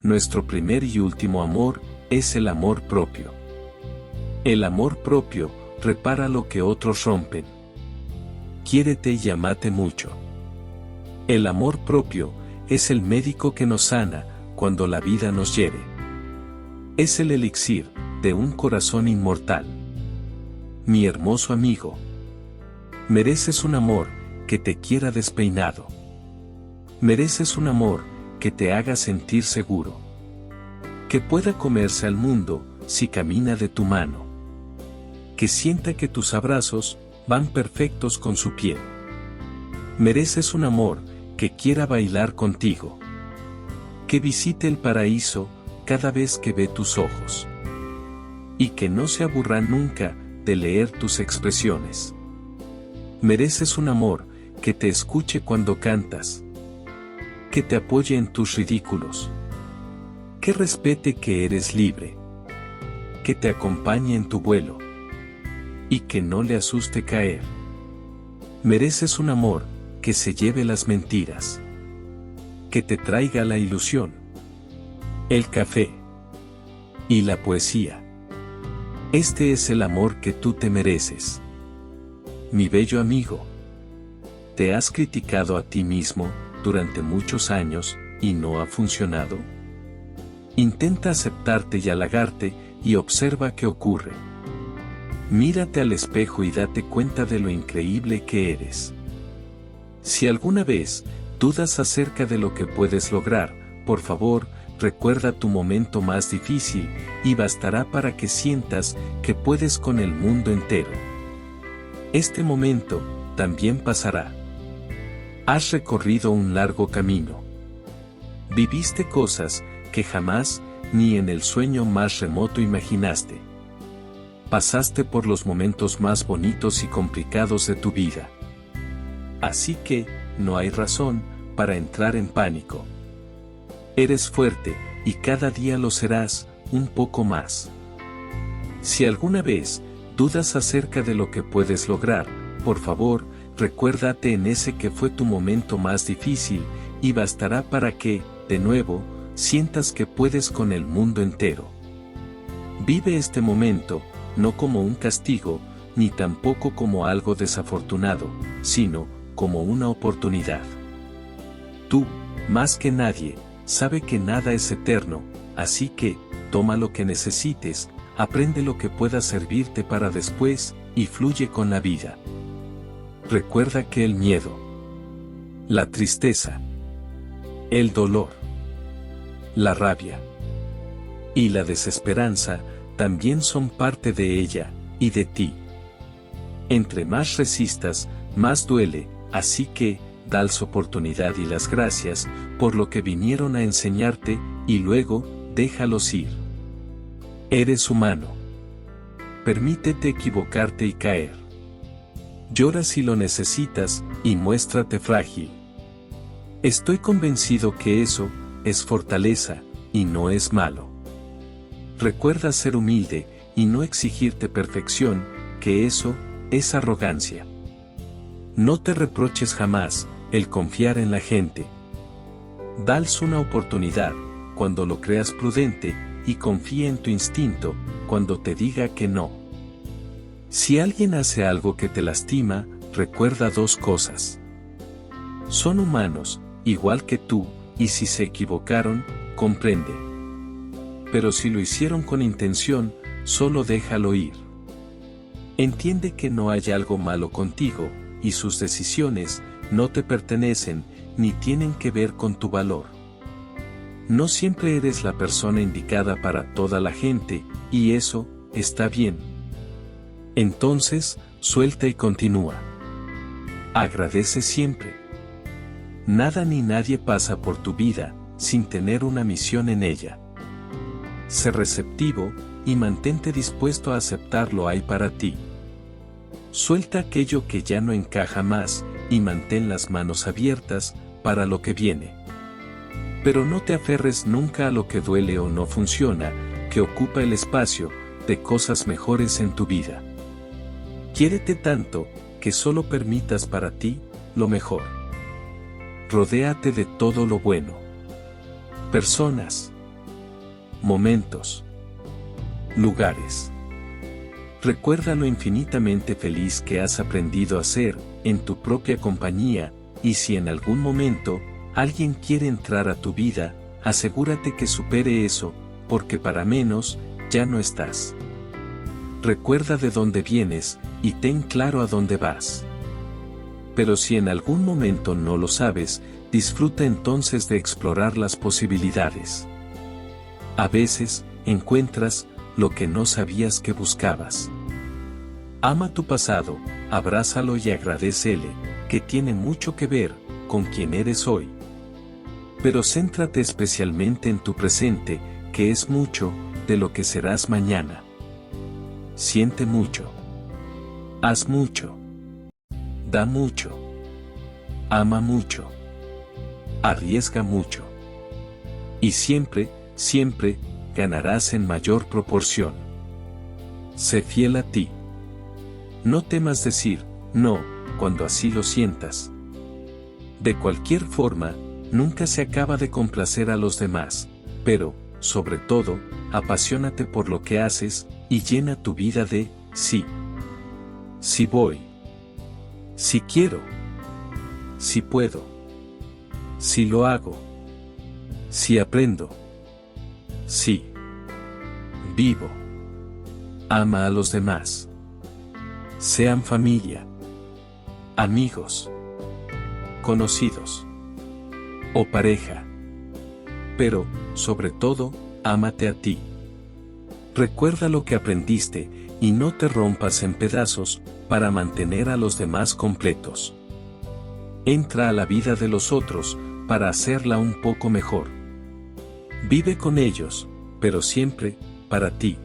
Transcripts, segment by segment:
Nuestro primer y último amor es el amor propio. El amor propio repara lo que otros rompen. Quiérete y amate mucho. El amor propio es el médico que nos sana cuando la vida nos hiere. Es el elixir de un corazón inmortal. Mi hermoso amigo, mereces un amor que te quiera despeinado. Mereces un amor que te haga sentir seguro. Que pueda comerse al mundo si camina de tu mano. Que sienta que tus abrazos van perfectos con su piel. Mereces un amor que quiera bailar contigo. Que visite el paraíso cada vez que ve tus ojos. Y que no se aburra nunca de leer tus expresiones. Mereces un amor que te escuche cuando cantas. Que te apoye en tus ridículos. Que respete que eres libre. Que te acompañe en tu vuelo. Y que no le asuste caer. Mereces un amor que se lleve las mentiras. Que te traiga la ilusión. El café. Y la poesía. Este es el amor que tú te mereces. Mi bello amigo. ¿Te has criticado a ti mismo durante muchos años y no ha funcionado? Intenta aceptarte y halagarte y observa qué ocurre. Mírate al espejo y date cuenta de lo increíble que eres. Si alguna vez dudas acerca de lo que puedes lograr, por favor, recuerda tu momento más difícil y bastará para que sientas que puedes con el mundo entero. Este momento también pasará. Has recorrido un largo camino. Viviste cosas que jamás, ni en el sueño más remoto imaginaste. Pasaste por los momentos más bonitos y complicados de tu vida. Así que, no hay razón para entrar en pánico. Eres fuerte, y cada día lo serás, un poco más. Si alguna vez dudas acerca de lo que puedes lograr, por favor, recuérdate en ese que fue tu momento más difícil, y bastará para que, de nuevo, sientas que puedes con el mundo entero. Vive este momento, no como un castigo, ni tampoco como algo desafortunado, sino como una oportunidad. Tú, más que nadie, sabe que nada es eterno, así que, toma lo que necesites, aprende lo que pueda servirte para después, y fluye con la vida. Recuerda que el miedo, la tristeza, el dolor, la rabia y la desesperanza también son parte de ella y de ti. Entre más resistas, más duele, así que, dales oportunidad y las gracias por lo que vinieron a enseñarte, y luego, déjalos ir. Eres humano. Permítete equivocarte y caer. Llora si lo necesitas, y muéstrate frágil. Estoy convencido que eso es fortaleza, y no es malo. Recuerda ser humilde, y no exigirte perfección, que eso es arrogancia. No te reproches jamás el confiar en la gente. Dales una oportunidad, cuando lo creas prudente, y confía en tu instinto, cuando te diga que no. Si alguien hace algo que te lastima, recuerda dos cosas. Son humanos, igual que tú, y si se equivocaron, comprende. Pero si lo hicieron con intención, solo déjalo ir. Entiende que no hay algo malo contigo, y sus decisiones no te pertenecen, ni tienen que ver con tu valor. No siempre eres la persona indicada para toda la gente, y eso está bien. Entonces, suelta y continúa. Agradece siempre. Nada ni nadie pasa por tu vida sin tener una misión en ella. Sé receptivo, y mantente dispuesto a aceptar lo hay para ti. Suelta aquello que ya no encaja más, y mantén las manos abiertas para lo que viene. Pero no te aferres nunca a lo que duele o no funciona, que ocupa el espacio de cosas mejores en tu vida. Quiérete tanto, que solo permitas para ti lo mejor. Rodéate de todo lo bueno. Personas, momentos, lugares. Recuerda lo infinitamente feliz que has aprendido a ser, en tu propia compañía, y si en algún momento, alguien quiere entrar a tu vida, asegúrate que supere eso, porque para menos, ya no estás. Recuerda de dónde vienes, y ten claro a dónde vas. Pero si en algún momento no lo sabes, disfruta entonces de explorar las posibilidades. A veces, encuentras lo que no sabías que buscabas. Ama tu pasado, abrázalo y agradécele, que tiene mucho que ver con quién eres hoy. Pero céntrate especialmente en tu presente, que es mucho de lo que serás mañana. Siente mucho. Haz mucho. Da mucho. Ama mucho. Arriesga mucho. Y siempre, siempre, ganarás en mayor proporción. Sé fiel a ti. No temas decir no cuando así lo sientas. De cualquier forma, nunca se acaba de complacer a los demás, pero, sobre todo, apasionate por lo que haces y llena tu vida de sí. Sí voy. Sí quiero. Sí puedo. Sí lo hago. Sí aprendo. Sí. Vivo. Ama a los demás. Sean familia. Amigos. Conocidos. O pareja. Pero, sobre todo, ámate a ti. Recuerda lo que aprendiste, y no te rompas en pedazos, para mantener a los demás completos. Entra a la vida de los otros, para hacerla un poco mejor. Vive con ellos, pero siempre, para ti.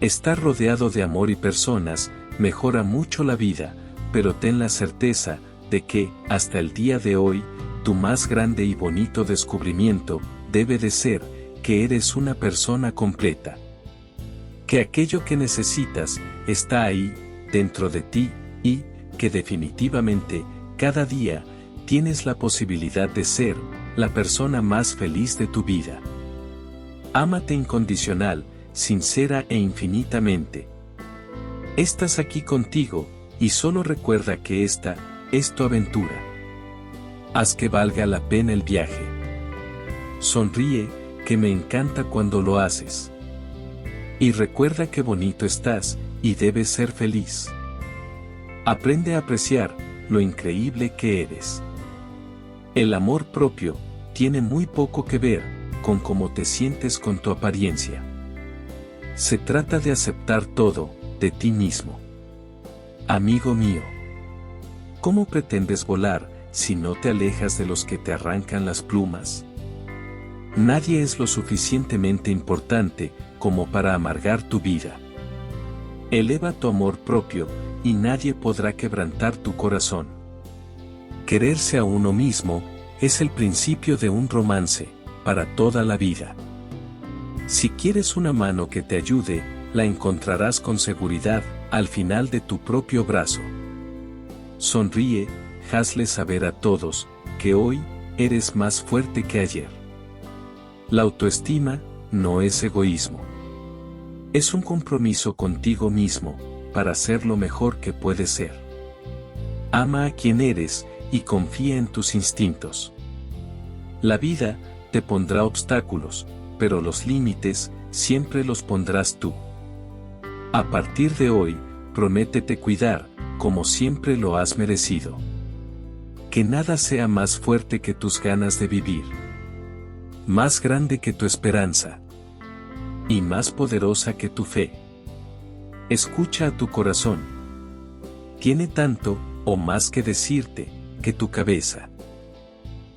Estar rodeado de amor y personas, mejora mucho la vida, pero ten la certeza, de que, hasta el día de hoy, tu más grande y bonito descubrimiento, debe de ser, que eres una persona completa. Que aquello que necesitas, está ahí, dentro de ti, y, que definitivamente, cada día, tienes la posibilidad de ser, la persona más feliz de tu vida. Ámate incondicional, sincera e infinitamente. Estás aquí contigo, y solo recuerda que esta, es tu aventura. Haz que valga la pena el viaje. Sonríe, que me encanta cuando lo haces. Y recuerda que bonito estás, y debes ser feliz. Aprende a apreciar, lo increíble que eres. El amor propio, tiene muy poco que ver, con cómo te sientes con tu apariencia. Se trata de aceptar todo, de ti mismo. Amigo mío. ¿Cómo pretendes volar, si no te alejas de los que te arrancan las plumas? Nadie es lo suficientemente importante, como para amargar tu vida. Eleva tu amor propio, y nadie podrá quebrantar tu corazón. Quererse a uno mismo, es el principio de un romance, para toda la vida. Si quieres una mano que te ayude, la encontrarás con seguridad, al final de tu propio brazo. Sonríe, hazle saber a todos, que hoy, eres más fuerte que ayer. La autoestima, no es egoísmo. Es un compromiso contigo mismo, para ser lo mejor que puedes ser. Ama a quien eres, y confía en tus instintos. La vida, te pondrá obstáculos, pero los límites, siempre los pondrás tú. A partir de hoy, prométete cuidar, como siempre lo has merecido. Que nada sea más fuerte que tus ganas de vivir. Más grande que tu esperanza. Y más poderosa que tu fe. Escucha a tu corazón. Tiene tanto, o más que decirte, que tu cabeza.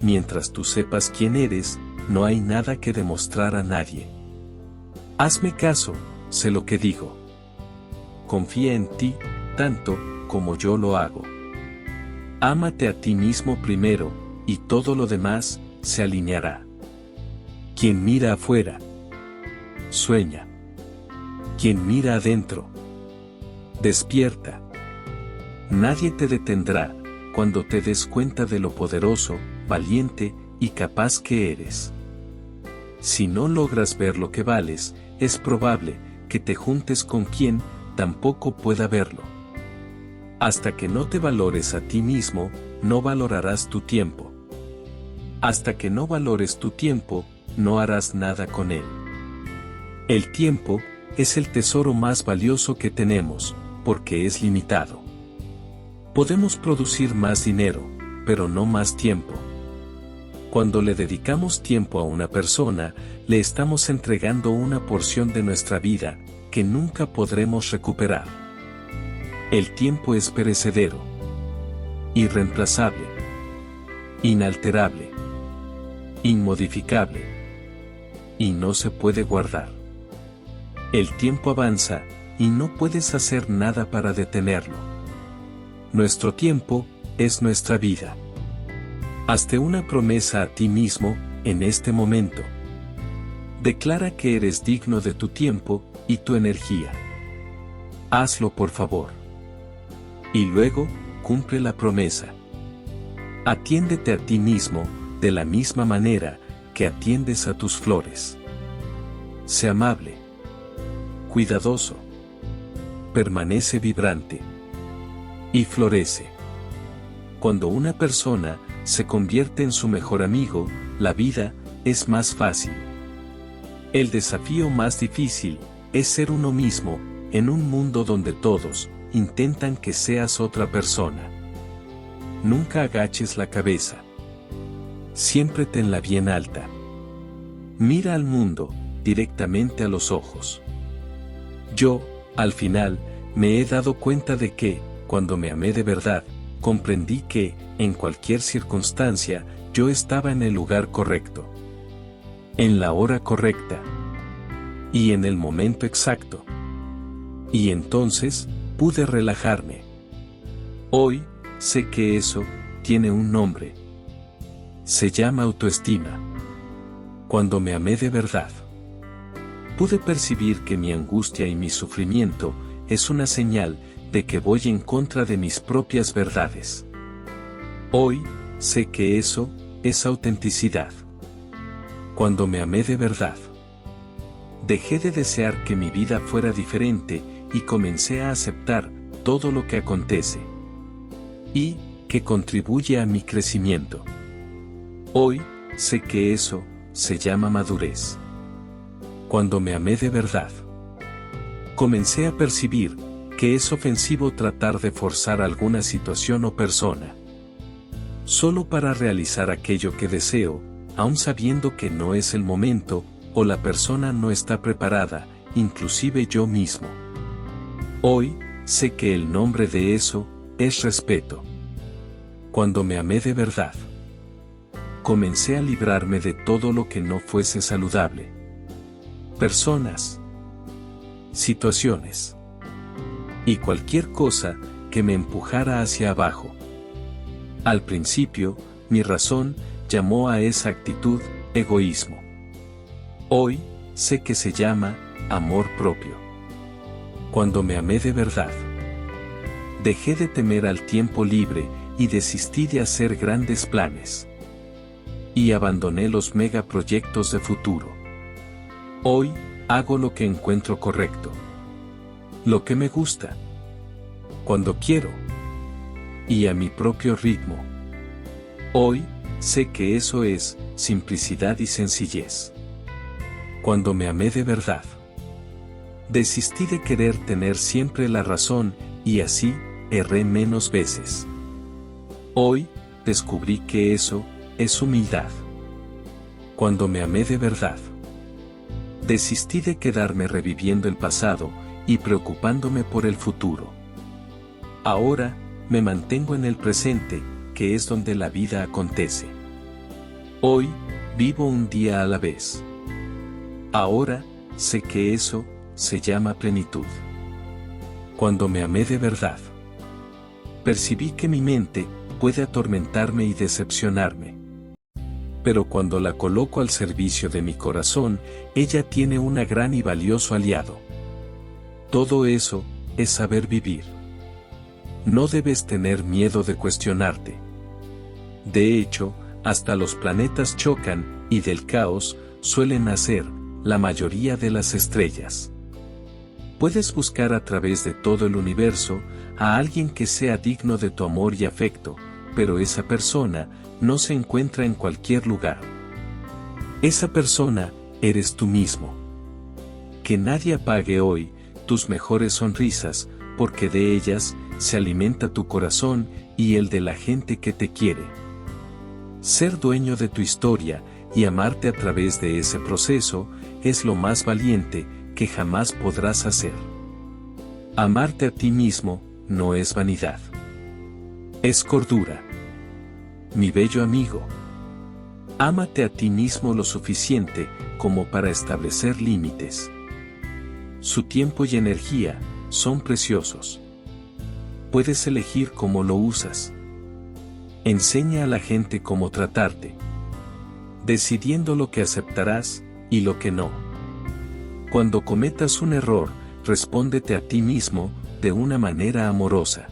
Mientras tú sepas quién eres, no hay nada que demostrar a nadie. Hazme caso, sé lo que digo. Confía en ti, tanto, como yo lo hago. Ámate a ti mismo primero, y todo lo demás, se alineará. Quien mira afuera, sueña. Quien mira adentro, despierta. Nadie te detendrá, cuando te des cuenta de lo poderoso, valiente, y capaz que eres. si no logras ver lo que vales, es probable que te juntes con quien tampoco pueda verlo. Hasta que no te valores a ti mismo, no valorarás tu tiempo. Hasta que no valores tu tiempo, no harás nada con él. El tiempo es el tesoro más valioso que tenemos, porque es limitado. Podemos producir más dinero, pero no más tiempo. Cuando le dedicamos tiempo a una persona, le estamos entregando una porción de nuestra vida, que nunca podremos recuperar. El tiempo es perecedero, irreemplazable, inalterable, inmodificable, y no se puede guardar. El tiempo avanza, y no puedes hacer nada para detenerlo. Nuestro tiempo es nuestra vida. Hazte una promesa a ti mismo, en este momento. Declara que eres digno de tu tiempo y tu energía. Hazlo por favor. Y luego, cumple la promesa. Atiéndete a ti mismo, de la misma manera que atiendes a tus flores. Sé amable. Cuidadoso. Permanece vibrante. Y florece. Cuando una persona se convierte en su mejor amigo, la vida es más fácil. El desafío más difícil es ser uno mismo, en un mundo donde todos intentan que seas otra persona. Nunca agaches la cabeza. Siempre tenla bien alta. Mira al mundo directamente a los ojos. Yo, al final, me he dado cuenta de que, cuando me amé de verdad, comprendí que, en cualquier circunstancia, yo estaba en el lugar correcto. En la hora correcta. Y en el momento exacto. Y entonces, pude relajarme. Hoy, sé que eso tiene un nombre. Se llama autoestima. Cuando me amé de verdad, pude percibir que mi angustia y mi sufrimiento es una señal de que voy en contra de mis propias verdades. Hoy, sé que eso es autenticidad. Cuando me amé de verdad, dejé de desear que mi vida fuera diferente y comencé a aceptar todo lo que acontece y que contribuye a mi crecimiento. Hoy, sé que eso se llama madurez. Cuando me amé de verdad, comencé a percibir que es ofensivo tratar de forzar alguna situación o persona, solo para realizar aquello que deseo, aun sabiendo que no es el momento, o la persona no está preparada, inclusive yo mismo. Hoy, sé que el nombre de eso es respeto. Cuando me amé de verdad, comencé a librarme de todo lo que no fuese saludable. Personas, situaciones y cualquier cosa que me empujara hacia abajo. Al principio, mi razón llamó a esa actitud egoísmo. Hoy, sé que se llama amor propio. Cuando me amé de verdad, dejé de temer al tiempo libre y desistí de hacer grandes planes. Y abandoné los megaproyectos de futuro. Hoy, hago lo que encuentro correcto. Lo que me gusta. Cuando quiero. Y a mi propio ritmo. Hoy, sé que eso es simplicidad y sencillez. Cuando me amé de verdad, desistí de querer tener siempre la razón, y así, erré menos veces. Hoy, descubrí que eso es humildad. Cuando me amé de verdad, desistí de quedarme reviviendo el pasado y preocupándome por el futuro. Ahora, me mantengo en el presente, que es donde la vida acontece. Hoy, vivo un día a la vez. Ahora, sé que eso se llama plenitud. Cuando me amé de verdad, percibí que mi mente puede atormentarme y decepcionarme. Pero cuando la coloco al servicio de mi corazón, ella tiene un gran y valioso aliado. Todo eso es saber vivir. No debes tener miedo de cuestionarte. De hecho, hasta los planetas chocan, y del caos suelen nacer, la mayoría de las estrellas. Puedes buscar a través de todo el universo a alguien que sea digno de tu amor y afecto, pero esa persona no se encuentra en cualquier lugar. Esa persona eres tú mismo. Que nadie apague hoy tus mejores sonrisas, porque de ellas se alimenta tu corazón y el de la gente que te quiere. Ser dueño de tu historia y amarte a través de ese proceso es lo más valiente que jamás podrás hacer. Amarte a ti mismo no es vanidad. Es cordura. Mi bello amigo. Ámate a ti mismo lo suficiente como para establecer límites. Su tiempo y energía son preciosos. Puedes elegir cómo lo usas. Enseña a la gente cómo tratarte, decidiendo lo que aceptarás y lo que no. Cuando cometas un error, respóndete a ti mismo de una manera amorosa.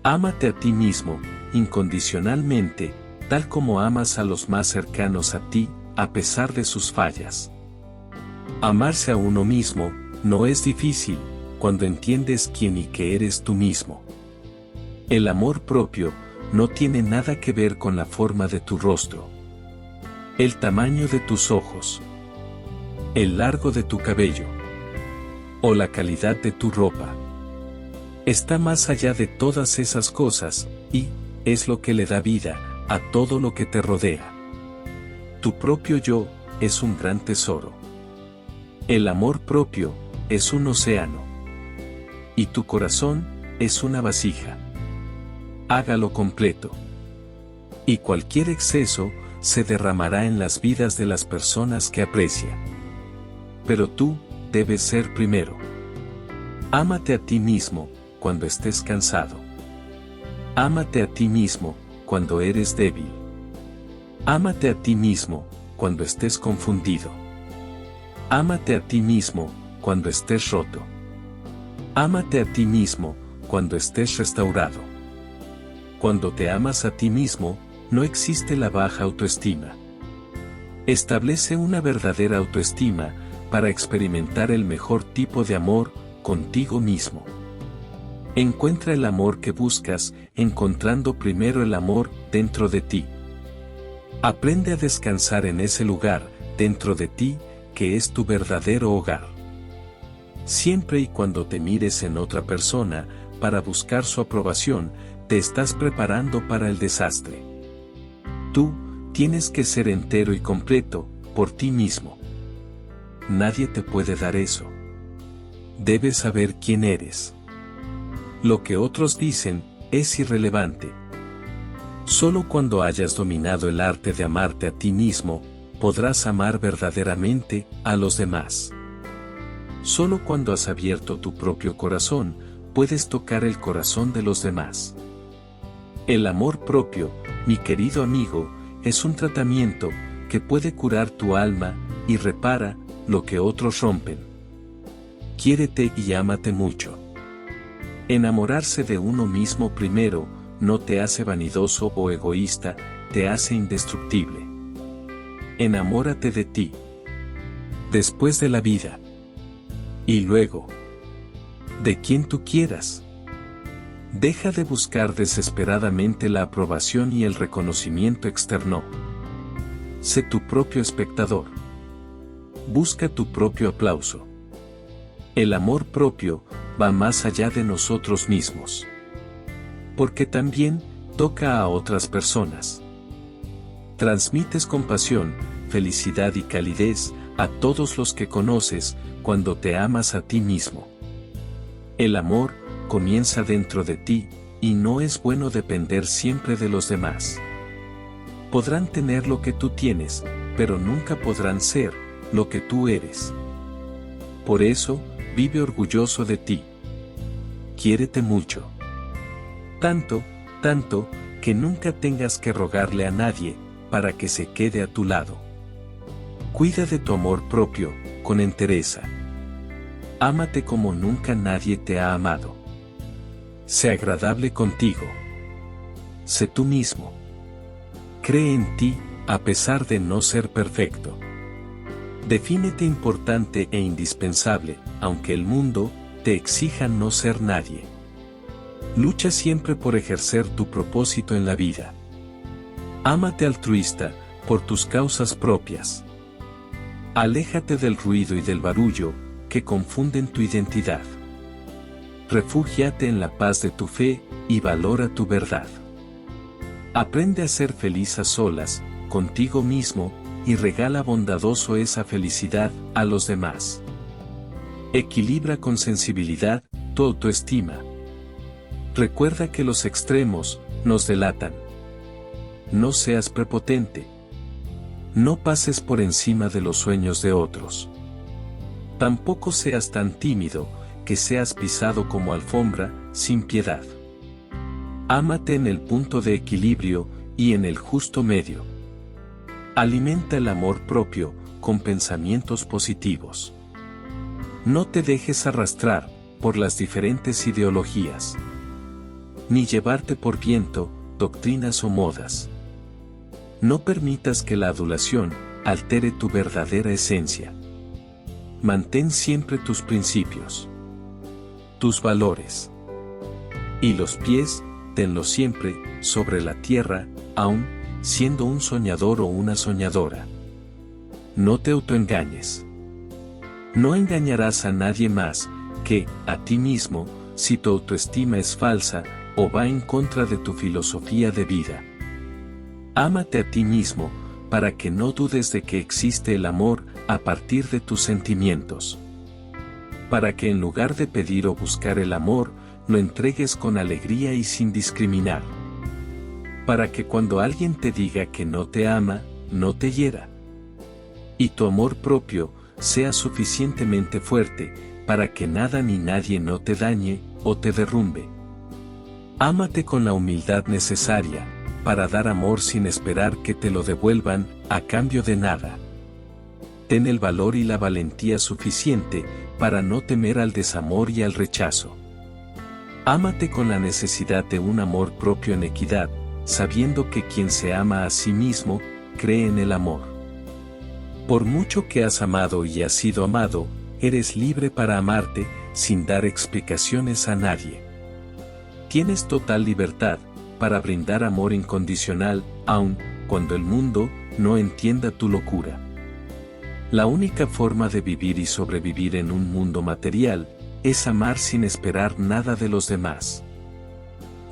Ámate a ti mismo, incondicionalmente, tal como amas a los más cercanos a ti, a pesar de sus fallas. Amarse a uno mismo no es difícil cuando entiendes quién y qué eres tú mismo. El amor propio no tiene nada que ver con la forma de tu rostro, el tamaño de tus ojos, el largo de tu cabello o la calidad de tu ropa. Está más allá de todas esas cosas y es lo que le da vida a todo lo que te rodea. Tu propio yo es un gran tesoro. El amor propio es un océano. Y tu corazón es una vasija. Hágalo completo. Y cualquier exceso se derramará en las vidas de las personas que aprecia. Pero tú debes ser primero. Ámate a ti mismo cuando estés cansado. Ámate a ti mismo cuando eres débil. Ámate a ti mismo cuando estés confundido. Ámate a ti mismo cuando estés roto. Ámate a ti mismo cuando estés restaurado. Cuando te amas a ti mismo, no existe la baja autoestima. Establece una verdadera autoestima para experimentar el mejor tipo de amor contigo mismo. Encuentra el amor que buscas, encontrando primero el amor dentro de ti. Aprende a descansar en ese lugar, dentro de ti, que es tu verdadero hogar. Siempre y cuando te mires en otra persona, para buscar su aprobación, te estás preparando para el desastre. Tú, tienes que ser entero y completo, por ti mismo. Nadie te puede dar eso. Debes saber quién eres. Lo que otros dicen, es irrelevante. Solo cuando hayas dominado el arte de amarte a ti mismo, podrás amar verdaderamente a los demás. Solo cuando has abierto tu propio corazón, puedes tocar el corazón de los demás. El amor propio, mi querido amigo, es un tratamiento que puede curar tu alma y repara lo que otros rompen. Quiérete y ámate mucho. Enamorarse de uno mismo primero no te hace vanidoso o egoísta, te hace indestructible. Enamórate de ti. Después de la vida. Y luego, de quien tú quieras. Deja de buscar desesperadamente la aprobación y el reconocimiento externo. Sé tu propio espectador. Busca tu propio aplauso. El amor propio va más allá de nosotros mismos. Porque también toca a otras personas. Transmites compasión, felicidad y calidez a todos los que conoces cuando te amas a ti mismo. El amor comienza dentro de ti, y no es bueno depender siempre de los demás. Podrán tener lo que tú tienes, pero nunca podrán ser lo que tú eres. Por eso, vive orgulloso de ti. Quiérete mucho. Tanto, que nunca tengas que rogarle a nadie para que se quede a tu lado. Cuida de tu amor propio, con entereza. Ámate como nunca nadie te ha amado. Sé agradable contigo. Sé tú mismo. Cree en ti, a pesar de no ser perfecto. Defínete importante e indispensable, aunque el mundo te exija no ser nadie. Lucha siempre por ejercer tu propósito en la vida. Ámate altruista, por tus causas propias. Aléjate del ruido y del barullo, que confunden tu identidad. Refúgiate en la paz de tu fe, y valora tu verdad. Aprende a ser feliz a solas, contigo mismo, y regala bondadoso esa felicidad a los demás. Equilibra con sensibilidad tu autoestima. Recuerda que los extremos nos delatan. No seas prepotente. No pases por encima de los sueños de otros. Tampoco seas tan tímido, que seas pisado como alfombra, sin piedad. Ámate en el punto de equilibrio, y en el justo medio. Alimenta el amor propio, con pensamientos positivos. No te dejes arrastrar, por las diferentes ideologías. Ni llevarte por viento, doctrinas o modas. No permitas que la adulación altere tu verdadera esencia. Mantén siempre tus principios, tus valores. Y los pies, tenlos siempre, sobre la tierra, aun siendo un soñador o una soñadora. No te autoengañes. No engañarás a nadie más que a ti mismo, si tu autoestima es falsa o va en contra de tu filosofía de vida. Ámate a ti mismo, para que no dudes de que existe el amor a partir de tus sentimientos. Para que en lugar de pedir o buscar el amor, lo entregues con alegría y sin discriminar. Para que cuando alguien te diga que no te ama, no te hiera. Y tu amor propio sea suficientemente fuerte, para que nada ni nadie no te dañe o te derrumbe. Ámate con la humildad necesaria, para dar amor sin esperar que te lo devuelvan, a cambio de nada. Ten el valor y la valentía suficiente, para no temer al desamor y al rechazo. Ámate con la necesidad de un amor propio en equidad, sabiendo que quien se ama a sí mismo, cree en el amor. Por mucho que has amado y has sido amado, eres libre para amarte, sin dar explicaciones a nadie. Tienes total libertad, para brindar amor incondicional, aun cuando el mundo no entienda tu locura. La única forma de vivir y sobrevivir en un mundo material, es amar sin esperar nada de los demás.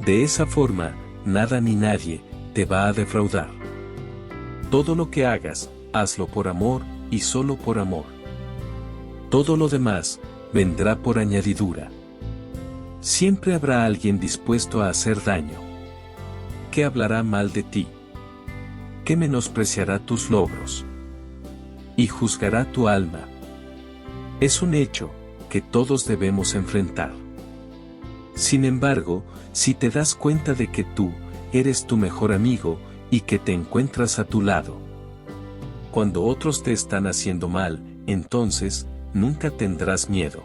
De esa forma, nada ni nadie te va a defraudar. Todo lo que hagas, hazlo por amor, y solo por amor. Todo lo demás, vendrá por añadidura. Siempre habrá alguien dispuesto a hacer daño, que hablará mal de ti, que menospreciará tus logros, y juzgará tu alma. Es un hecho, que todos debemos enfrentar. Sin embargo, si te das cuenta de que tú, eres tu mejor amigo, y que te encuentras a tu lado, cuando otros te están haciendo mal, entonces, nunca tendrás miedo.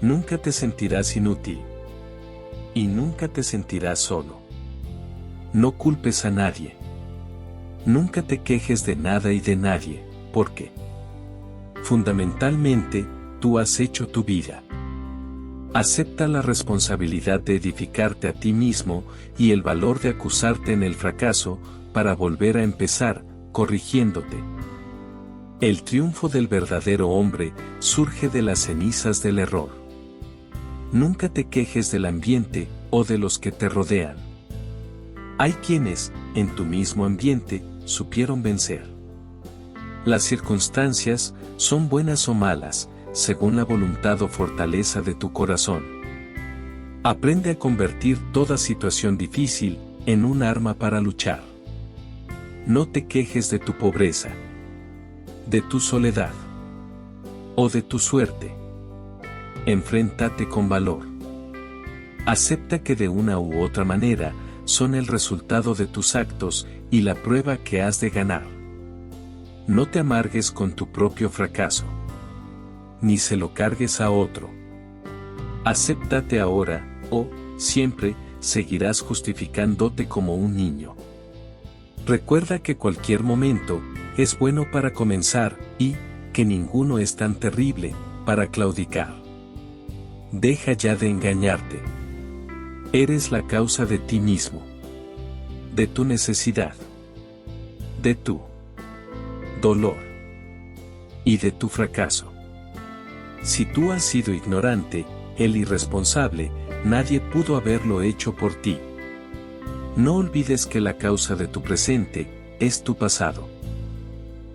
Nunca te sentirás inútil. Y nunca te sentirás solo. No culpes a nadie. Nunca te quejes de nada y de nadie, porque, fundamentalmente, tú has hecho tu vida. Acepta la responsabilidad de edificarte a ti mismo, y el valor de acusarte en el fracaso, para volver a empezar, corrigiéndote. El triunfo del verdadero hombre, surge de las cenizas del error. Nunca te quejes del ambiente, o de los que te rodean. Hay quienes, en tu mismo ambiente, supieron vencer. Las circunstancias, son buenas o malas, según la voluntad o fortaleza de tu corazón. Aprende a convertir toda situación difícil, en un arma para luchar. No te quejes de tu pobreza, de tu soledad, o de tu suerte. Enfréntate con valor. Acepta que de una u otra manera, son el resultado de tus actos, y la prueba que has de ganar. No te amargues con tu propio fracaso, ni se lo cargues a otro. Acéptate ahora, o, siempre, seguirás justificándote como un niño. Recuerda que cualquier momento, es bueno para comenzar, y, que ninguno es tan terrible para claudicar. Deja ya de engañarte. Eres la causa de ti mismo, de tu necesidad, de tu dolor y de tu fracaso. Si tú has sido ignorante, el irresponsable, nadie pudo haberlo hecho por ti. No olvides que la causa de tu presente es tu pasado,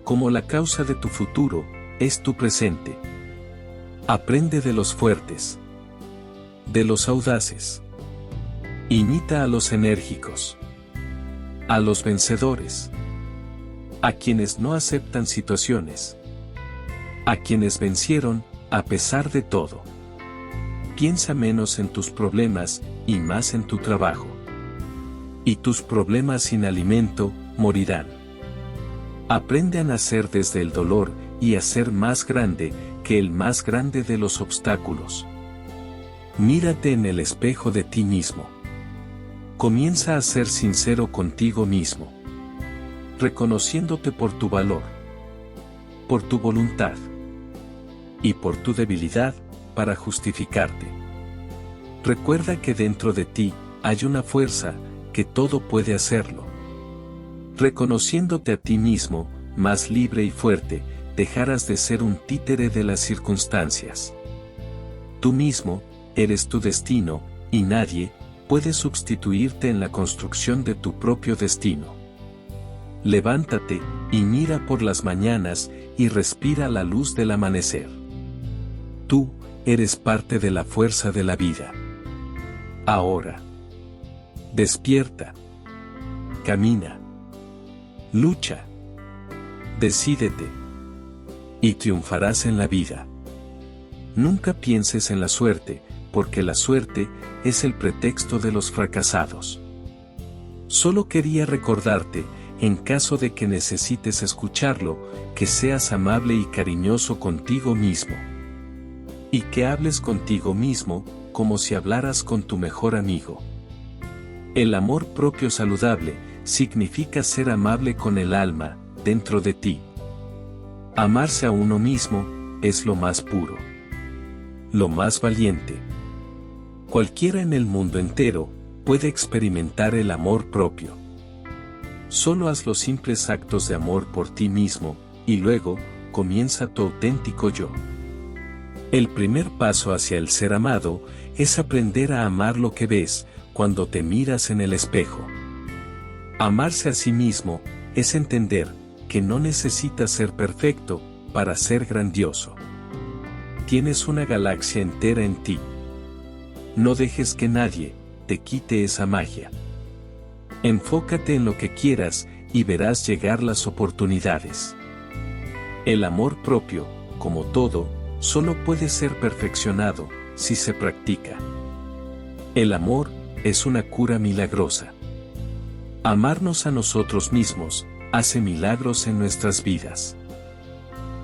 como la causa de tu futuro es tu presente. Aprende de los fuertes, de los audaces. Imita a los enérgicos, a los vencedores, a quienes no aceptan situaciones, a quienes vencieron a pesar de todo. Piensa menos en tus problemas y más en tu trabajo. Y tus problemas sin alimento morirán. Aprende a nacer desde el dolor y a ser más grande que el más grande de los obstáculos. Mírate en el espejo de ti mismo. Comienza a ser sincero contigo mismo, reconociéndote por tu valor, por tu voluntad y por tu debilidad para justificarte. Recuerda que dentro de ti hay una fuerza que todo puede hacerlo. Reconociéndote a ti mismo, más libre y fuerte, dejarás de ser un títere de las circunstancias. Tú mismo eres tu destino, y nadie puede sustituirte en la construcción de tu propio destino. Levántate y mira por las mañanas y respira la luz del amanecer. Tú eres parte de la fuerza de la vida. Ahora, despierta, camina, lucha, decídete y triunfarás en la vida. Nunca pienses en la suerte, porque la suerte es el pretexto de los fracasados. Solo quería recordarte, en caso de que necesites escucharlo, que seas amable y cariñoso contigo mismo. Y que hables contigo mismo, como si hablaras con tu mejor amigo. El amor propio saludable significa ser amable con el alma, dentro de ti. Amarse a uno mismo es lo más puro, lo más valiente. Cualquiera en el mundo entero puede experimentar el amor propio. Solo haz los simples actos de amor por ti mismo, y luego comienza tu auténtico yo. El primer paso hacia el ser amado es aprender a amar lo que ves cuando te miras en el espejo. Amarse a sí mismo es entender que no necesitas ser perfecto para ser grandioso. Tienes una galaxia entera en ti. No dejes que nadie te quite esa magia. Enfócate en lo que quieras y verás llegar las oportunidades. El amor propio, como todo, solo puede ser perfeccionado si se practica. El amor es una cura milagrosa. Amarnos a nosotros mismos hace milagros en nuestras vidas.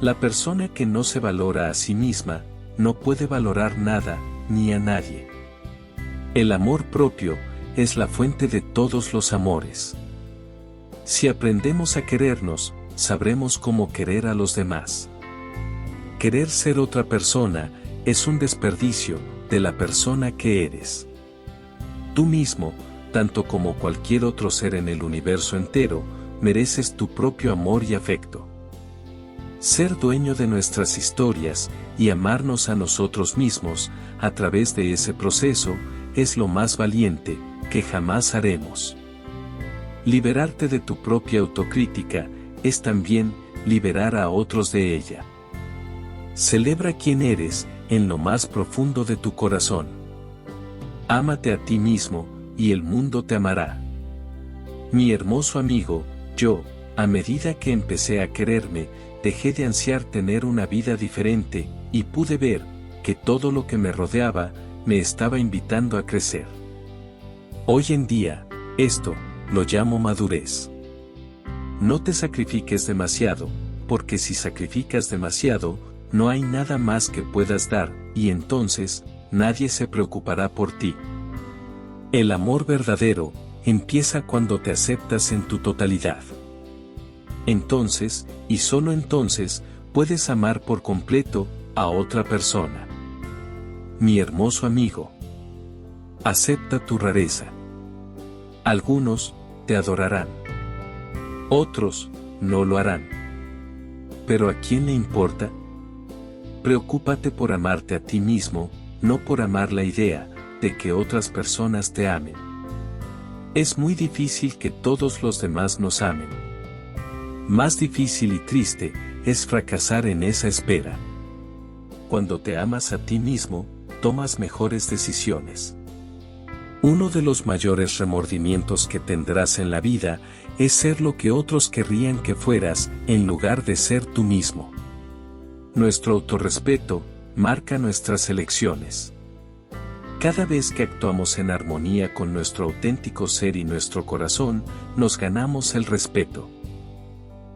La persona que no se valora a sí misma no puede valorar nada ni a nadie. El amor propio es la fuente de todos los amores. Si aprendemos a querernos, sabremos cómo querer a los demás. Querer ser otra persona es un desperdicio de la persona que eres. Tú mismo, tanto como cualquier otro ser en el universo entero, mereces tu propio amor y afecto. Ser dueño de nuestras historias y amarnos a nosotros mismos a través de ese proceso es lo más valiente que jamás haremos. Liberarte de tu propia autocrítica es también liberar a otros de ella. Celebra quién eres en lo más profundo de tu corazón. Ámate a ti mismo y el mundo te amará. Mi hermoso amigo, yo, a medida que empecé a quererme, dejé de ansiar tener una vida diferente, y pude ver que todo lo que me rodeaba me estaba invitando a crecer. Hoy en día, esto lo llamo madurez. No te sacrifiques demasiado, porque si sacrificas demasiado, no hay nada más que puedas dar, y entonces, nadie se preocupará por ti. El amor verdadero empieza cuando te aceptas en tu totalidad. Entonces, y solo entonces, puedes amar por completo a otra persona. Mi hermoso amigo, acepta tu rareza. Algunos te adorarán. Otros no lo harán. Pero ¿a quién le importa? Preocúpate por amarte a ti mismo, no por amar la idea de que otras personas te amen. Es muy difícil que todos los demás nos amen. Más difícil y triste es fracasar en esa espera. Cuando te amas a ti mismo, tomas mejores decisiones. Uno de los mayores remordimientos que tendrás en la vida es ser lo que otros querrían que fueras en lugar de ser tú mismo. Nuestro autorrespeto marca nuestras elecciones. Cada vez que actuamos en armonía con nuestro auténtico ser y nuestro corazón, nos ganamos el respeto.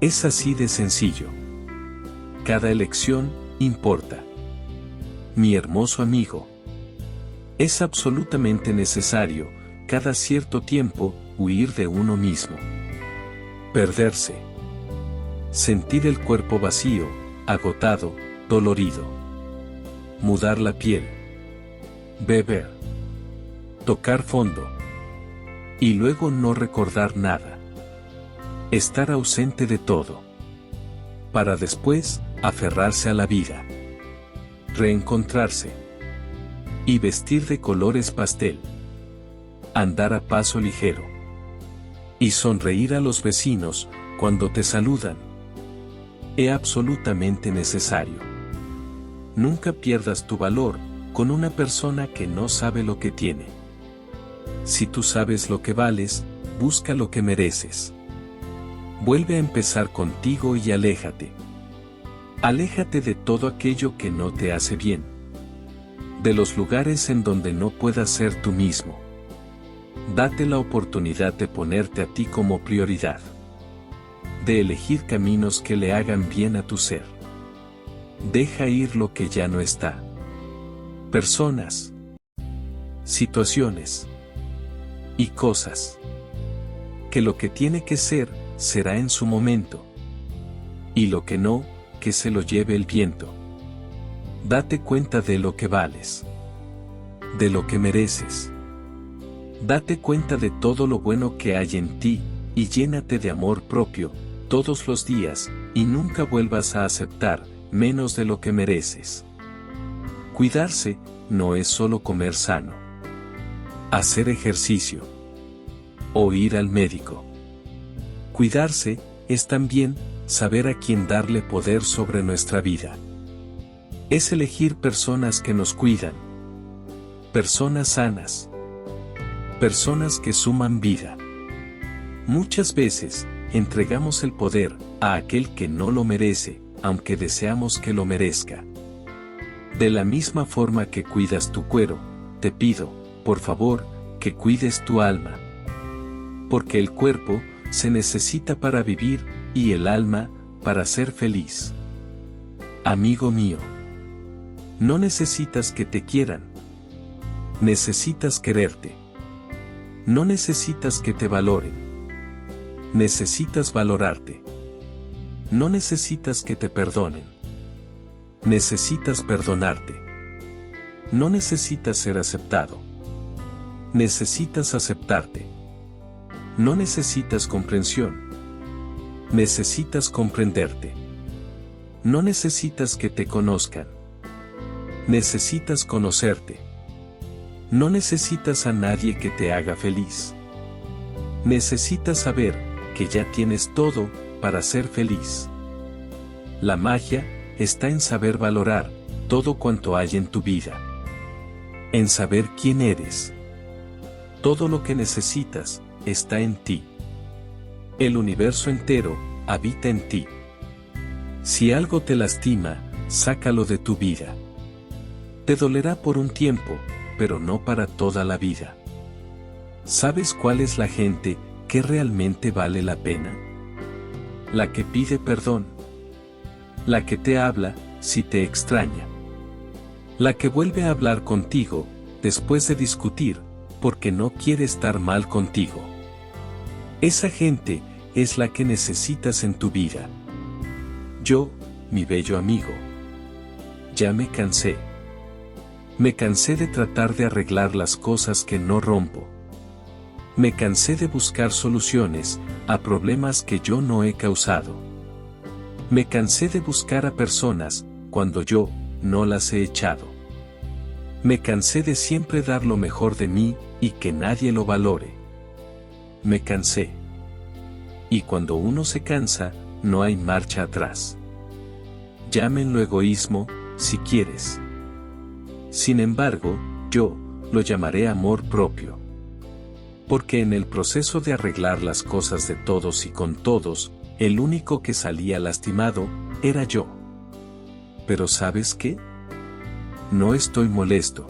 Es así de sencillo. Cada elección importa. Mi hermoso amigo, es absolutamente necesario, cada cierto tiempo, huir de uno mismo. Perderse. Sentir el cuerpo vacío, agotado, dolorido. Mudar la piel. Beber. Tocar fondo. Y luego no recordar nada. Estar ausente de todo. Para después, aferrarse a la vida. Reencontrarse. Y vestir de colores pastel. Andar a paso ligero. Y sonreír a los vecinos cuando te saludan. Es absolutamente necesario. Nunca pierdas tu valor con una persona que no sabe lo que tiene. Si tú sabes lo que vales, busca lo que mereces. Vuelve a empezar contigo y aléjate. Aléjate de todo aquello que no te hace bien. De los lugares en donde no puedas ser tú mismo. Date la oportunidad de ponerte a ti como prioridad. De elegir caminos que le hagan bien a tu ser. Deja ir lo que ya no está. Personas, situaciones y cosas. Que lo que tiene que ser, será en su momento. Y lo que no, que se lo lleve el viento. Date cuenta de lo que vales. De lo que mereces. Date cuenta de todo lo bueno que hay en ti, y llénate de amor propio, todos los días, y nunca vuelvas a aceptar menos de lo que mereces. Cuidarse, no es solo comer sano. Hacer ejercicio. O ir al médico. Cuidarse, es también, saber a quién darle poder sobre nuestra vida. Es elegir personas que nos cuidan. Personas sanas. Personas que suman vida. Muchas veces, entregamos el poder a aquel que no lo merece, aunque deseamos que lo merezca. De la misma forma que cuidas tu cuero, te pido, por favor, que cuides tu alma. Porque el cuerpo se necesita para vivir, y el alma, para ser feliz. Amigo mío, no necesitas que te quieran. Necesitas quererte. No necesitas que te valoren. Necesitas valorarte. No necesitas que te perdonen. Necesitas perdonarte. No necesitas ser aceptado. Necesitas aceptarte. No necesitas comprensión. Necesitas comprenderte. No necesitas que te conozcan. Necesitas conocerte. No necesitas a nadie que te haga feliz. Necesitas saber que ya tienes todo para ser feliz. La magia está en saber valorar todo cuanto hay en tu vida. En saber quién eres. Todo lo que necesitas está en ti. El universo entero habita en ti. Si algo te lastima, sácalo de tu vida. Te dolerá por un tiempo, pero no para toda la vida. ¿Sabes cuál es la gente que realmente vale la pena? La que pide perdón. La que te habla si te extraña. La que vuelve a hablar contigo después de discutir, porque no quiere estar mal contigo. Esa gente es la que necesitas en tu vida. Yo mi bello amigo. Ya me cansé. Me cansé de tratar de arreglar las cosas que no rompo. Me cansé de buscar soluciones a problemas que yo no he causado. Me cansé de buscar a personas cuando yo no las he echado. Me cansé de siempre dar lo mejor de mí y que nadie lo valore. Me cansé. Y cuando uno se cansa, no hay marcha atrás. Llámenlo egoísmo, si quieres. Sin embargo, yo lo llamaré amor propio. Porque en el proceso de arreglar las cosas de todos y con todos, el único que salía lastimado era yo. Pero ¿sabes qué? No estoy molesto.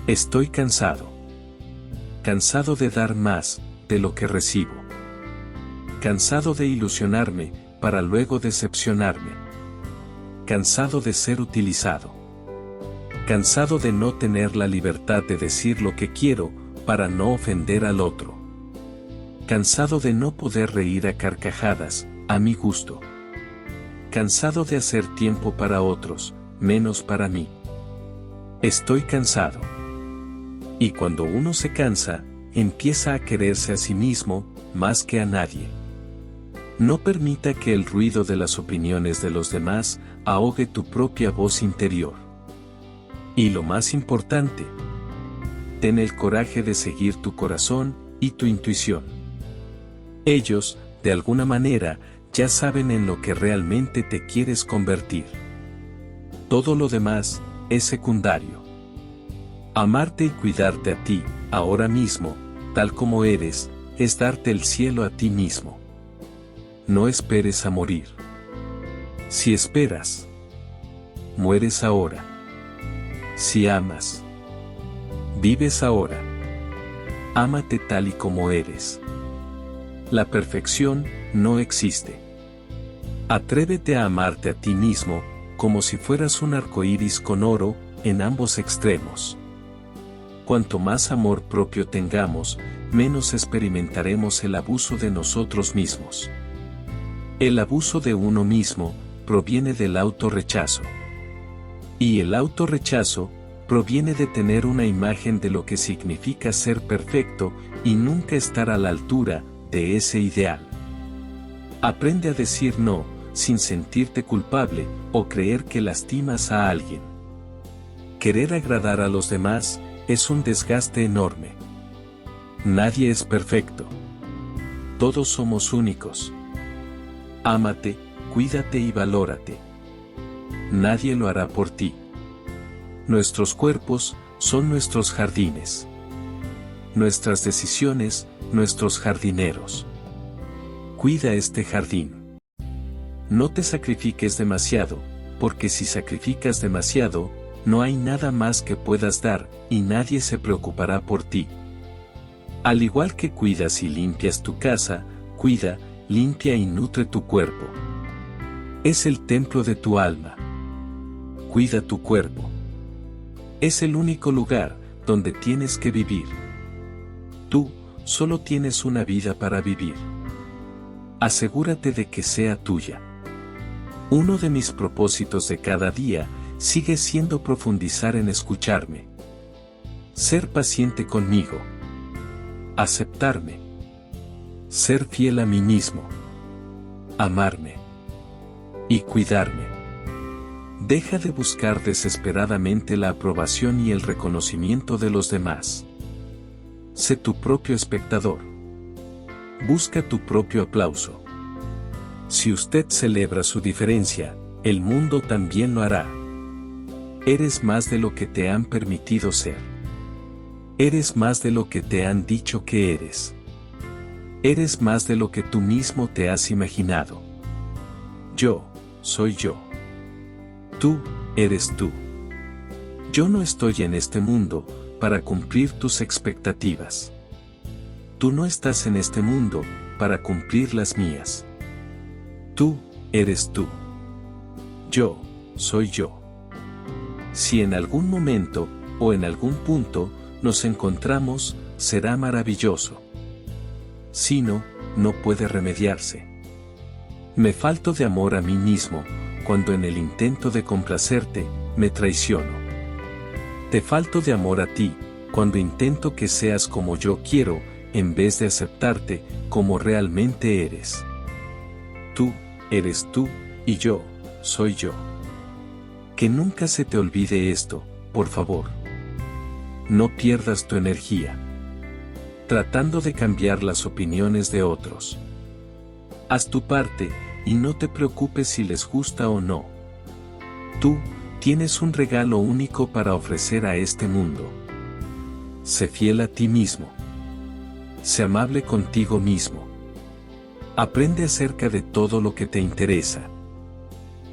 Estoy cansado. Cansado de dar más de lo que recibo. Cansado de ilusionarme para luego decepcionarme. Cansado de ser utilizado. Cansado de no tener la libertad de decir lo que quiero para no ofender al otro. Cansado de no poder reír a carcajadas, a mi gusto. Cansado de hacer tiempo para otros, menos para mí. Estoy cansado. Y cuando uno se cansa, empieza a quererse a sí mismo, más que a nadie. No permita que el ruido de las opiniones de los demás ahogue tu propia voz interior. Y lo más importante, ten el coraje de seguir tu corazón y tu intuición. Ellos, de alguna manera, ya saben en lo que realmente te quieres convertir. Todo lo demás es secundario. Amarte y cuidarte a ti, ahora mismo, tal como eres, es darte el cielo a ti mismo. No esperes a morir. Si esperas, mueres ahora. Si amas, vives ahora. Ámate tal y como eres. La perfección no existe. Atrévete a amarte a ti mismo, como si fueras un arcoíris con oro, en ambos extremos. Cuanto más amor propio tengamos, menos experimentaremos el abuso de nosotros mismos. El abuso de uno mismo proviene del autorrechazo. Y el autorrechazo proviene de tener una imagen de lo que significa ser perfecto y nunca estar a la altura de ese ideal. Aprende a decir no, sin sentirte culpable o creer que lastimas a alguien. Querer agradar a los demás es un desgaste enorme. Nadie es perfecto. Todos somos únicos. Ámate, cuídate y valórate. Nadie lo hará por ti. Nuestros cuerpos son nuestros jardines. Nuestras decisiones, nuestros jardineros. Cuida este jardín. No te sacrifiques demasiado, porque si sacrificas demasiado, no hay nada más que puedas dar, y nadie se preocupará por ti. Al igual que cuidas y limpias tu casa, cuida, limpia y nutre tu cuerpo. Es el templo de tu alma. Cuida tu cuerpo. Es el único lugar donde tienes que vivir. Tú solo tienes una vida para vivir. Asegúrate de que sea tuya. Uno de mis propósitos de cada día sigue siendo profundizar en escucharme. Ser paciente conmigo. Aceptarme. Ser fiel a mí mismo. Amarme. Y cuidarme. Deja de buscar desesperadamente la aprobación y el reconocimiento de los demás. Sé tu propio espectador. Busca tu propio aplauso. Si usted celebra su diferencia, el mundo también lo hará. Eres más de lo que te han permitido ser. Eres más de lo que te han dicho que eres. Eres más de lo que tú mismo te has imaginado. Yo soy yo. Tú eres tú. Yo no estoy en este mundo para cumplir tus expectativas. Tú no estás en este mundo para cumplir las mías. Tú eres tú. Yo soy yo. Si en algún momento, o en algún punto, nos encontramos, será maravilloso. Si no, no puede remediarse. Me falto de amor a mí mismo, cuando en el intento de complacerte, me traiciono. Te falto de amor a ti, cuando intento que seas como yo quiero, en vez de aceptarte como realmente eres. Tú, eres tú, y yo, soy yo. Que nunca se te olvide esto, por favor. No pierdas tu energía tratando de cambiar las opiniones de otros. Haz tu parte, y no te preocupes si les gusta o no. Tú, tienes un regalo único para ofrecer a este mundo. Sé fiel a ti mismo. Sé amable contigo mismo. Aprende acerca de todo lo que te interesa.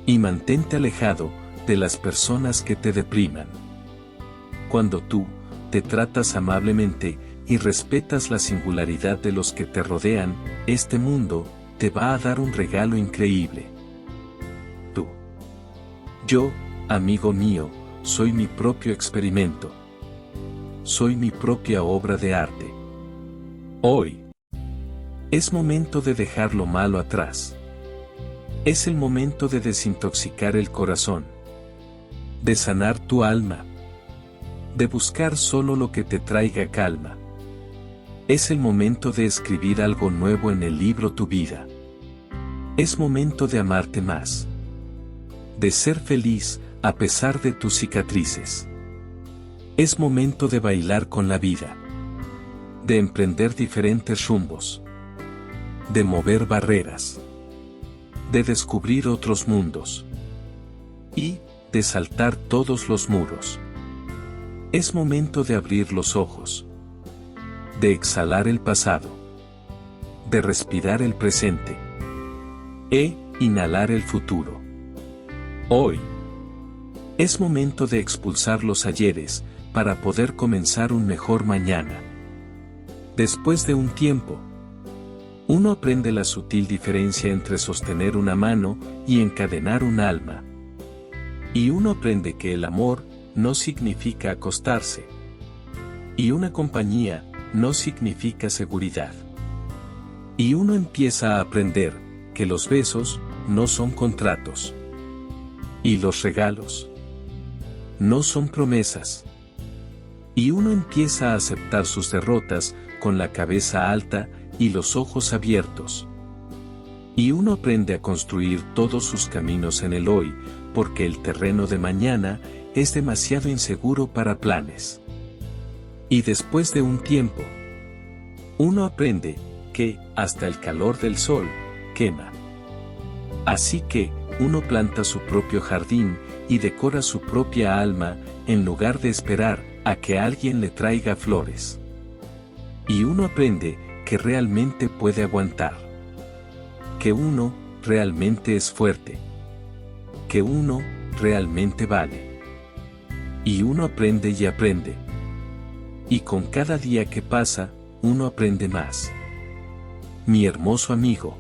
Y mantente alejado de las personas que te depriman. Cuando tú te tratas amablemente y respetas la singularidad de los que te rodean, este mundo te va a dar un regalo increíble. Tú. Yo, amigo mío, soy mi propio experimento. Soy mi propia obra de arte. Hoy es momento de dejar lo malo atrás. Es el momento de desintoxicar el corazón, de sanar tu alma, de buscar solo lo que te traiga calma. Es el momento de escribir algo nuevo en el libro Tu Vida. Es momento de amarte más, de ser feliz a pesar de tus cicatrices. Es momento de bailar con la vida, de emprender diferentes rumbos, de mover barreras, de descubrir otros mundos y de saltar todos los muros. Es momento de abrir los ojos, de exhalar el pasado, de respirar el presente e inhalar el futuro. Hoy es momento de expulsar los ayeres para poder comenzar un mejor mañana. Después de un tiempo, uno aprende la sutil diferencia entre sostener una mano y encadenar un alma. Y uno aprende que el amor no significa acostarse. Y una compañía no significa seguridad. Y uno empieza a aprender que los besos no son contratos. Y los regalos no son promesas. Y uno empieza a aceptar sus derrotas con la cabeza alta y los ojos abiertos. Y uno aprende a construir todos sus caminos en el hoy, porque el terreno de mañana es demasiado inseguro para planes. Y después de un tiempo, uno aprende que hasta el calor del sol quema. Así que uno planta su propio jardín y decora su propia alma en lugar de esperar a que alguien le traiga flores. Y uno aprende que realmente puede aguantar, que uno realmente es fuerte, que uno realmente vale. Y uno aprende y aprende. Y con cada día que pasa, uno aprende más. Mi hermoso amigo,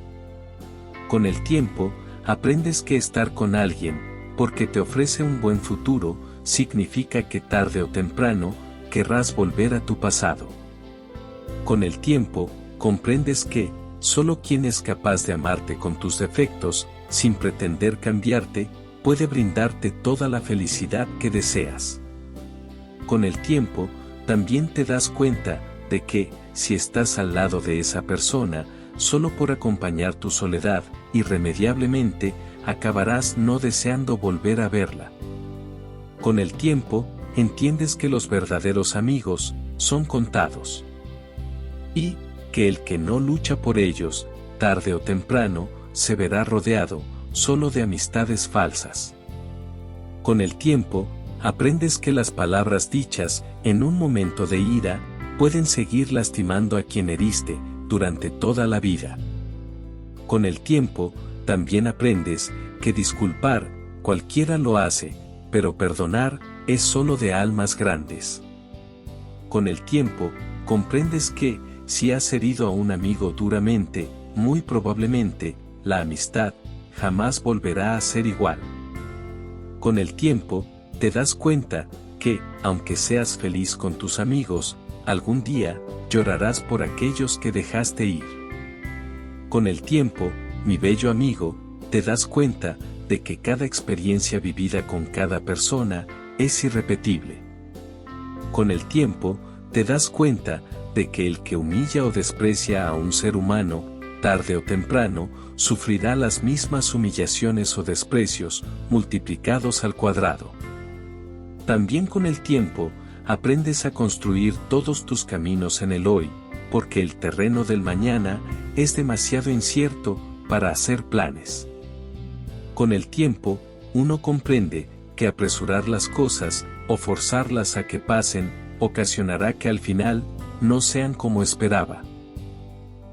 con el tiempo, aprendes que estar con alguien, porque te ofrece un buen futuro, significa que tarde o temprano, querrás volver a tu pasado. Con el tiempo, comprendes que, solo quien es capaz de amarte con tus defectos, sin pretender cambiarte, puede brindarte toda la felicidad que deseas. Con el tiempo, también te das cuenta de que, si estás al lado de esa persona, solo por acompañar tu soledad, irremediablemente, acabarás no deseando volver a verla. Con el tiempo, entiendes que los verdaderos amigos son contados. Y que el que no lucha por ellos, tarde o temprano, se verá rodeado solo de amistades falsas. Con el tiempo, aprendes que las palabras dichas en un momento de ira pueden seguir lastimando a quien heriste durante toda la vida. Con el tiempo, también aprendes que disculpar, cualquiera lo hace, pero perdonar es solo de almas grandes. Con el tiempo, comprendes que, si has herido a un amigo duramente, muy probablemente, la amistad jamás volverá a ser igual. Con el tiempo, te das cuenta que, aunque seas feliz con tus amigos, algún día llorarás por aquellos que dejaste ir. Con el tiempo, mi bello amigo, te das cuenta de que cada experiencia vivida con cada persona es irrepetible. Con el tiempo, te das cuenta de que el que humilla o desprecia a un ser humano, tarde o temprano, sufrirá las mismas humillaciones o desprecios, multiplicados al cuadrado. También con el tiempo, aprendes a construir todos tus caminos en el hoy, porque el terreno del mañana es demasiado incierto para hacer planes. Con el tiempo, uno comprende que apresurar las cosas, o forzarlas a que pasen, ocasionará que al final, no sean como esperaba.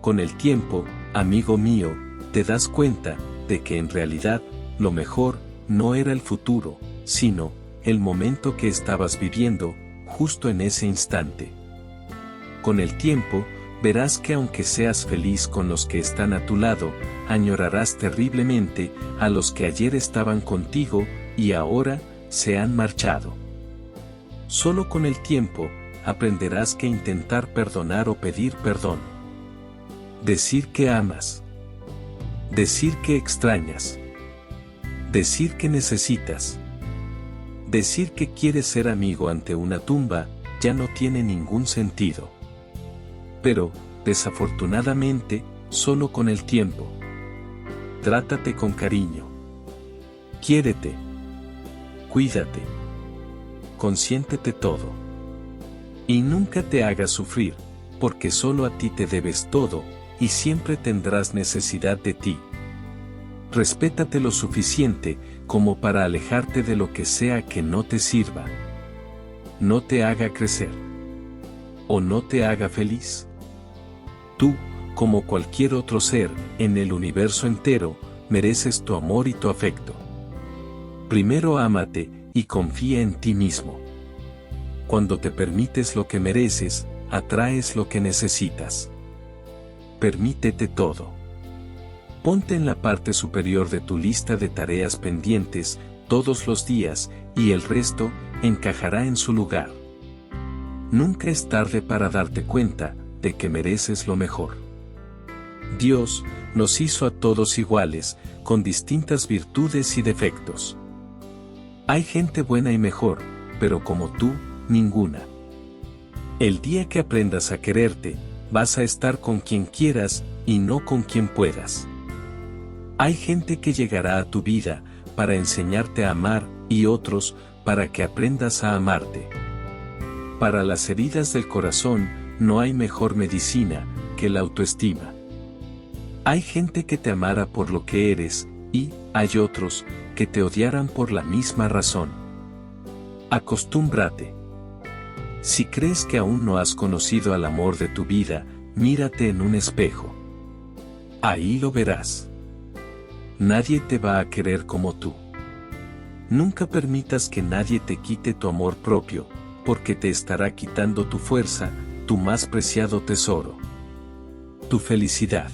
Con el tiempo, amigo mío, te das cuenta de que en realidad, lo mejor, no era el futuro, sino, el momento que estabas viviendo, justo en ese instante. Con el tiempo, verás que aunque seas feliz con los que están a tu lado, añorarás terriblemente a los que ayer estaban contigo y ahora se han marchado. Solo con el tiempo, aprenderás que intentar perdonar o pedir perdón. Decir que amas. Decir que extrañas. Decir que necesitas. Decir que quieres ser amigo ante una tumba, ya no tiene ningún sentido. Pero, desafortunadamente, solo con el tiempo. Trátate con cariño. Quiérete. Cuídate. Consiéntete todo. Y nunca te hagas sufrir, porque solo a ti te debes todo, y siempre tendrás necesidad de ti. Respétate lo suficiente como para alejarte de lo que sea que no te sirva, no te haga crecer, o no te haga feliz. Tú, como cualquier otro ser, en el universo entero, mereces tu amor y tu afecto. Primero ámate, y confía en ti mismo. Cuando te permites lo que mereces, atraes lo que necesitas. Permítete todo. Ponte en la parte superior de tu lista de tareas pendientes, todos los días, y el resto, encajará en su lugar. Nunca es tarde para darte cuenta, de que mereces lo mejor. Dios, nos hizo a todos iguales, con distintas virtudes y defectos. Hay gente buena y mejor, pero como tú, ninguna. El día que aprendas a quererte, vas a estar con quien quieras, y no con quien puedas. Hay gente que llegará a tu vida, para enseñarte a amar, y otros, para que aprendas a amarte. Para las heridas del corazón, no hay mejor medicina, que la autoestima. Hay gente que te amará por lo que eres, y, hay otros, que te odiarán por la misma razón. Acostúmbrate. Si crees que aún no has conocido al amor de tu vida, mírate en un espejo. Ahí lo verás. Nadie te va a querer como tú. Nunca permitas que nadie te quite tu amor propio, porque te estará quitando tu fuerza, tu más preciado tesoro. Tu felicidad.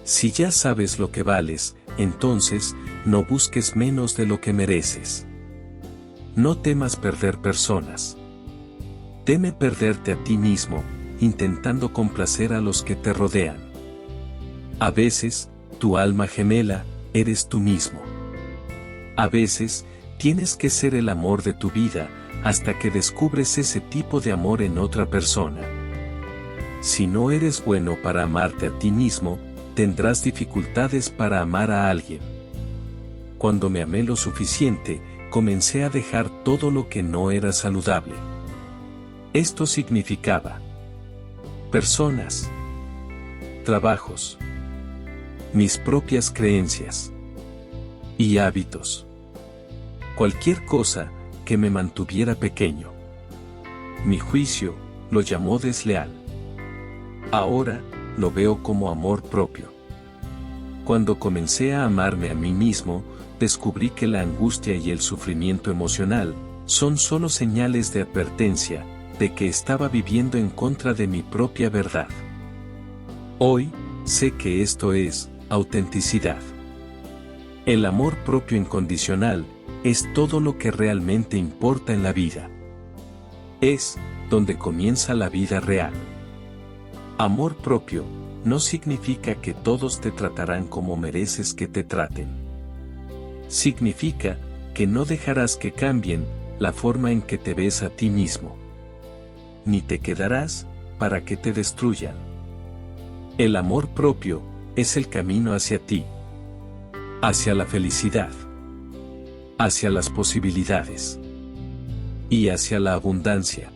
Si ya sabes lo que vales, entonces, no busques menos de lo que mereces. No temas perder personas. Teme perderte a ti mismo, intentando complacer a los que te rodean. A veces, tu alma gemela, eres tú mismo. A veces, tienes que ser el amor de tu vida, hasta que descubres ese tipo de amor en otra persona. Si no eres bueno para amarte a ti mismo, tendrás dificultades para amar a alguien. Cuando me amé lo suficiente, comencé a dejar todo lo que no era saludable. Esto significaba personas, trabajos, mis propias creencias y hábitos. Cualquier cosa que me mantuviera pequeño. Mi juicio lo llamó desleal. Ahora lo veo como amor propio. Cuando comencé a amarme a mí mismo, descubrí que la angustia y el sufrimiento emocional son solo señales de advertencia de que estaba viviendo en contra de mi propia verdad. Hoy, sé que esto es autenticidad. El amor propio incondicional es todo lo que realmente importa en la vida. Es donde comienza la vida real. Amor propio no significa que todos te tratarán como mereces que te traten. Significa que no dejarás que cambien la forma en que te ves a ti mismo. Ni te quedarás para que te destruyan. El amor propio es el camino hacia ti, hacia la felicidad, hacia las posibilidades y hacia la abundancia.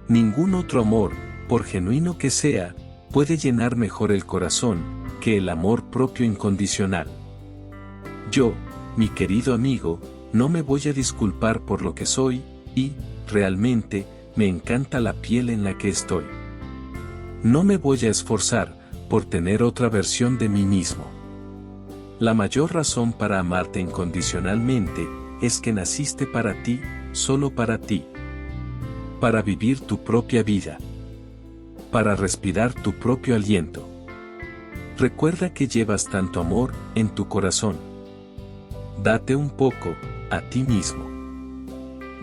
Ningún otro amor, por genuino que sea, puede llenar mejor el corazón que el amor propio incondicional. Yo, mi querido amigo, no me voy a disculpar por lo que soy, y, realmente, me encanta la piel en la que estoy. No me voy a esforzar por tener otra versión de mí mismo. La mayor razón para amarte incondicionalmente es que naciste para ti, solo para ti. Para vivir tu propia vida. Para respirar tu propio aliento. Recuerda que llevas tanto amor en tu corazón. Date un poco a ti mismo.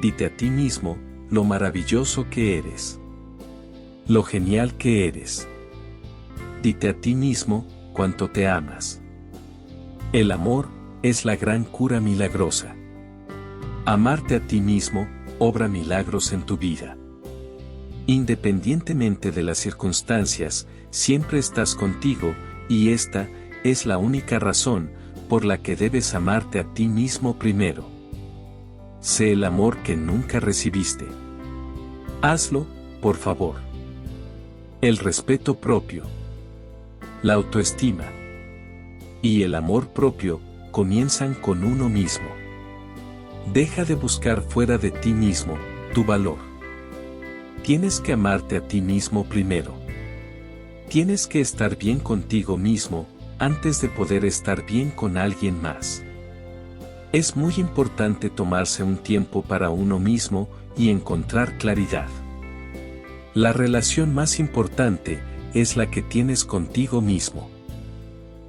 Dite a ti mismo lo maravilloso que eres. Lo genial que eres. Dite a ti mismo cuánto te amas. El amor es la gran cura milagrosa. Amarte a ti mismo obra milagros en tu vida. Independientemente de las circunstancias, siempre estás contigo, y esta es la única razón por la que debes amarte a ti mismo primero. Sé el amor que nunca recibiste. Hazlo, por favor. El respeto propio, la autoestima y el amor propio comienzan con uno mismo. Deja de buscar fuera de ti mismo tu valor. Tienes que amarte a ti mismo primero. Tienes que estar bien contigo mismo antes de poder estar bien con alguien más. Es muy importante tomarse un tiempo para uno mismo y encontrar claridad. La relación más importante es la que tienes contigo mismo.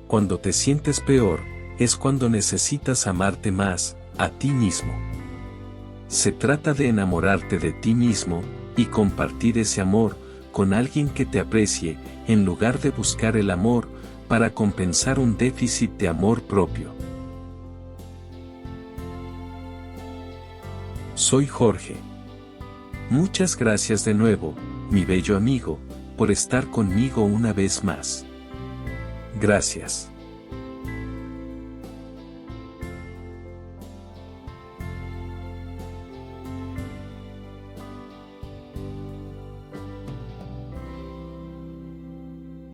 Cuando te sientes peor, es cuando necesitas amarte más a ti mismo. Se trata de enamorarte de ti mismo y compartir ese amor con alguien que te aprecie, en lugar de buscar el amor para compensar un déficit de amor propio. Soy Jorge. Muchas gracias de nuevo, mi bello amigo, por estar conmigo una vez más. Gracias.